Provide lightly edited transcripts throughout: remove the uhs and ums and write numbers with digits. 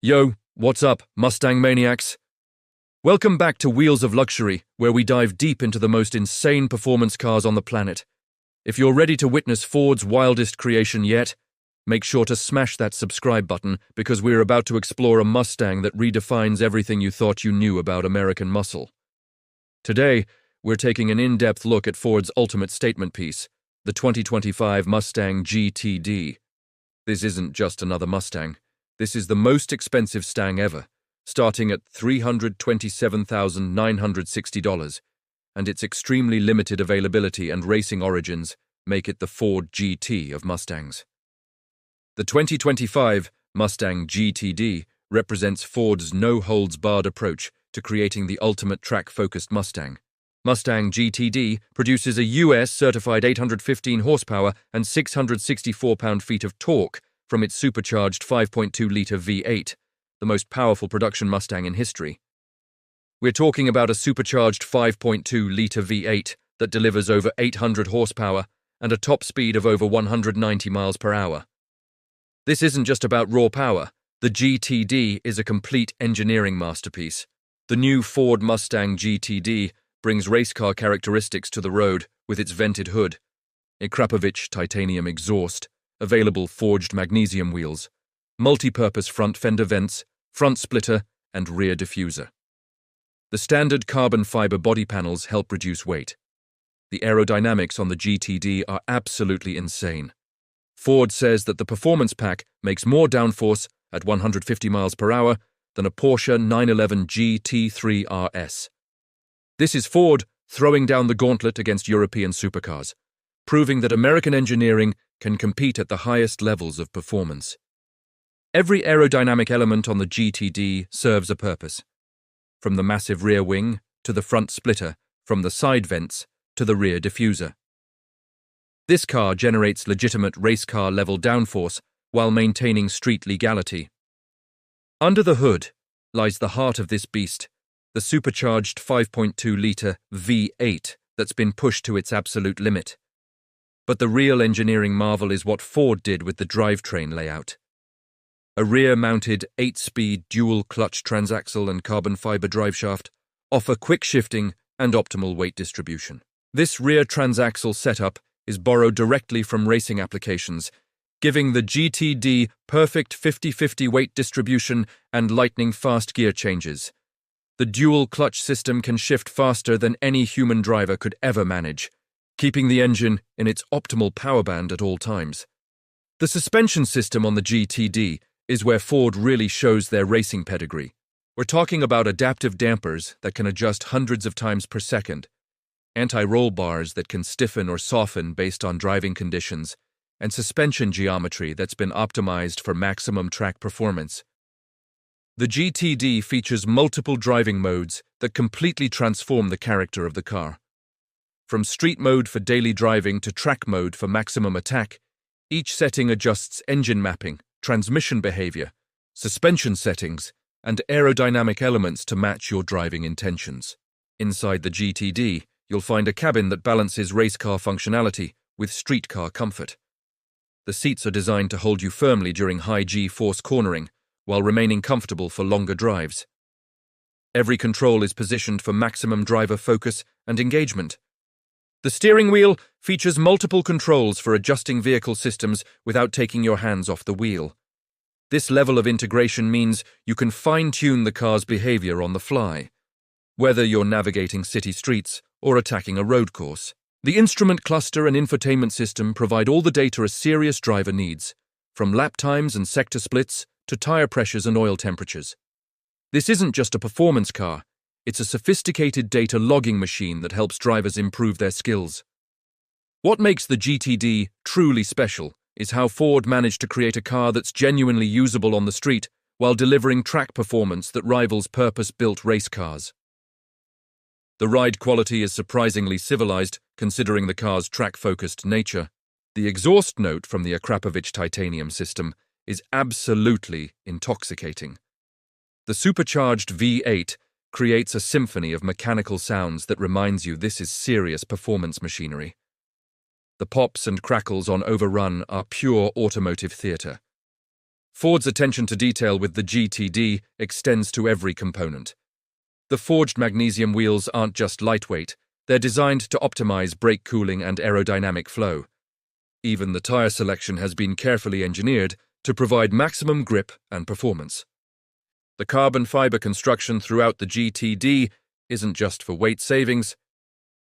Yo, what's up, Mustang maniacs? Welcome back to Wheels of Luxury, where we dive deep into the most insane performance cars on the planet. If you're ready to witness Ford's wildest creation yet, make sure to smash that subscribe button because we're about to explore a Mustang that redefines everything you thought you knew about American muscle. Today, we're taking an in-depth look at Ford's ultimate statement piece, the 2025 Mustang GTD. This isn't just another Mustang. This is the most expensive Stang ever, starting at $327,960, and its extremely limited availability and racing origins make it the Ford GT of Mustangs. The 2025 Mustang GTD represents Ford's no-holds-barred approach to creating the ultimate track-focused Mustang. Mustang GTD produces a US-certified 815 horsepower and 664 pound-feet of torque from its supercharged 5.2-litre V8, the most powerful production Mustang in history. We're talking about a supercharged 5.2-litre V8 that delivers over 800 horsepower and a top speed of over 190 miles per hour. This isn't just about raw power. The GTD is a complete engineering masterpiece. The new Ford Mustang GTD brings race car characteristics to the road with its vented hood, Exclusivity titanium exhaust, available forged magnesium wheels, multi-purpose front fender vents, front splitter, and rear diffuser. The standard carbon fiber body panels help reduce weight. The aerodynamics on the GTD are absolutely insane. Ford says that the performance pack makes more downforce at 150 miles per hour than a Porsche 911 GT3 RS. This is Ford throwing down the gauntlet against European supercars, proving that American engineering can compete at the highest levels of performance. Every aerodynamic element on the GTD serves a purpose. From the massive rear wing to the front splitter, from the side vents to the rear diffuser. This car generates legitimate race car level downforce while maintaining street legality. Under the hood lies the heart of this beast, the supercharged 5.2-litre V8 that's been pushed to its absolute limit. But the real engineering marvel is what Ford did with the drivetrain layout. A rear-mounted 8-speed dual-clutch transaxle and carbon fiber driveshaft offer quick shifting and optimal weight distribution. This rear transaxle setup is borrowed directly from racing applications, giving the GTD perfect 50-50 weight distribution and lightning-fast gear changes. The dual-clutch system can shift faster than any human driver could ever manage, keeping the engine in its optimal power band at all times. The suspension system on the GTD is where Ford really shows their racing pedigree. We're talking about adaptive dampers that can adjust hundreds of times per second, anti-roll bars that can stiffen or soften based on driving conditions, and suspension geometry that's been optimized for maximum track performance. The GTD features multiple driving modes that completely transform the character of the car. From street mode for daily driving to track mode for maximum attack, each setting adjusts engine mapping, transmission behavior, suspension settings, and aerodynamic elements to match your driving intentions. Inside the GTD, you'll find a cabin that balances race car functionality with street car comfort. The seats are designed to hold you firmly during high G-force cornering, while remaining comfortable for longer drives. Every control is positioned for maximum driver focus and engagement. The steering wheel features multiple controls for adjusting vehicle systems without taking your hands off the wheel. This level of integration means you can fine-tune the car's behavior on the fly, whether you're navigating city streets or attacking a road course. The instrument cluster and infotainment system provide all the data a serious driver needs, from lap times and sector splits to tire pressures and oil temperatures. This isn't just a performance car. It's a sophisticated data logging machine that helps drivers improve their skills. What makes the GTD truly special is how Ford managed to create a car that's genuinely usable on the street while delivering track performance that rivals purpose-built race cars. The ride quality is surprisingly civilized, considering the car's track-focused nature. The exhaust note from the Exclusivity titanium system is absolutely intoxicating. The supercharged V8 creates a symphony of mechanical sounds that reminds you this is serious performance machinery. The pops and crackles on overrun are pure automotive theater. Ford's attention to detail with the GTD extends to every component. The forged magnesium wheels aren't just lightweight, they're designed to optimize brake cooling and aerodynamic flow. Even the tire selection has been carefully engineered to provide maximum grip and performance. The carbon fiber construction throughout the GTD isn't just for weight savings,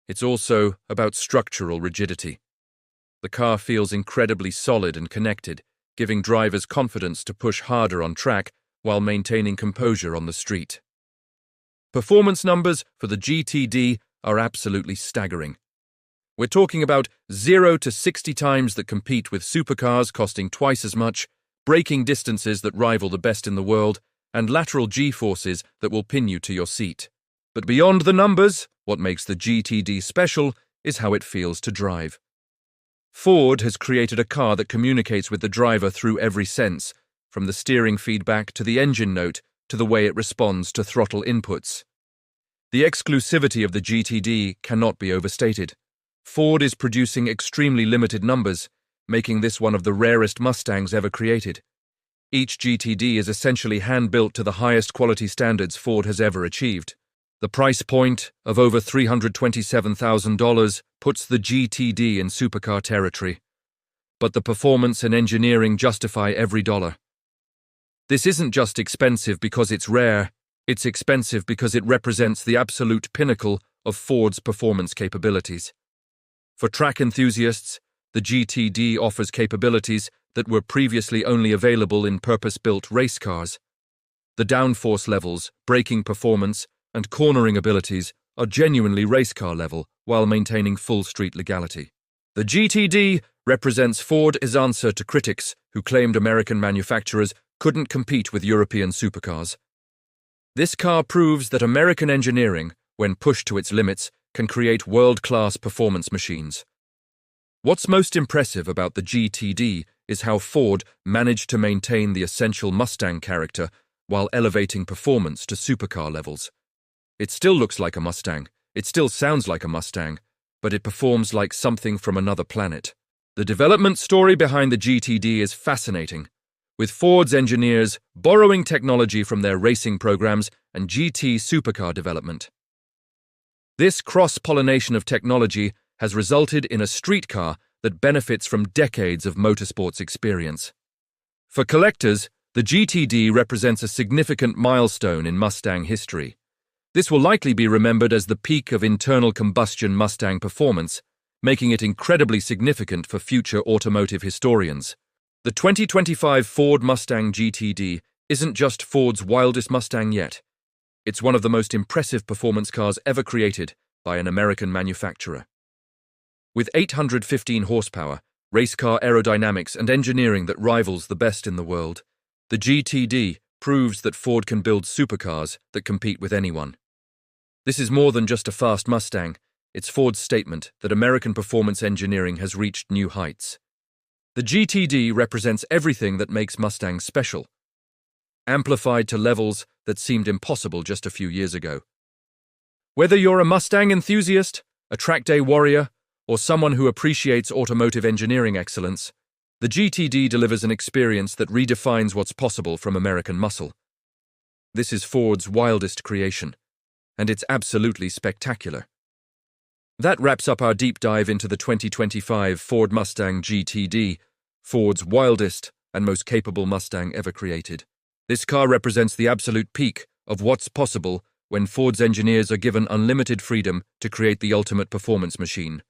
it's also about structural rigidity. The car feels incredibly solid and connected, giving drivers confidence to push harder on track while maintaining composure on the street. Performance numbers for the GTD are absolutely staggering. We're talking about 0 to 60 times that compete with supercars costing twice as much, braking distances that rival the best in the world, and lateral G-forces that will pin you to your seat. But beyond the numbers, what makes the GTD special is how it feels to drive. Ford has created a car that communicates with the driver through every sense, from the steering feedback to the engine note to the way it responds to throttle inputs. The exclusivity of the GTD cannot be overstated. Ford is producing extremely limited numbers, making this one of the rarest Mustangs ever created. Each GTD is essentially hand-built to the highest quality standards Ford has ever achieved. The price point of over $327,000 puts the GTD in supercar territory, but the performance and engineering justify every dollar. This isn't just expensive because it's rare, it's expensive because it represents the absolute pinnacle of Ford's performance capabilities. For track enthusiasts, the GTD offers capabilities that were previously only available in purpose-built race cars. The downforce levels, braking performance, and cornering abilities are genuinely race car level while maintaining full street legality. The GTD represents Ford's answer to critics who claimed American manufacturers couldn't compete with European supercars. This car proves that American engineering, when pushed to its limits, can create world-class performance machines. What's most impressive about the GTD is how Ford managed to maintain the essential Mustang character while elevating performance to supercar levels. It still looks like a Mustang, it still sounds like a Mustang, but it performs like something from another planet. The development story behind the GTD is fascinating, with Ford's engineers borrowing technology from their racing programs and GT supercar development. This cross-pollination of technology has resulted in a street car that benefits from decades of motorsports experience. For collectors, the GTD represents a significant milestone in Mustang history. This will likely be remembered as the peak of internal combustion Mustang performance, making it incredibly significant for future automotive historians. The 2025 Ford Mustang GTD isn't just Ford's wildest Mustang yet. It's one of the most impressive performance cars ever created by an American manufacturer. With 815 horsepower, race car aerodynamics and engineering that rivals the best in the world, the GTD proves that Ford can build supercars that compete with anyone. This is more than just a fast Mustang, it's Ford's statement that American performance engineering has reached new heights. The GTD represents everything that makes Mustangs special, amplified to levels that seemed impossible just a few years ago. Whether you're a Mustang enthusiast, a track day warrior, or someone who appreciates automotive engineering excellence, the GTD delivers an experience that redefines what's possible from American muscle. This is Ford's wildest creation, and it's absolutely spectacular. That wraps up our deep dive into the 2025 Ford Mustang GTD, Ford's wildest and most capable Mustang ever created. This car represents the absolute peak of what's possible when Ford's engineers are given unlimited freedom to create the ultimate performance machine.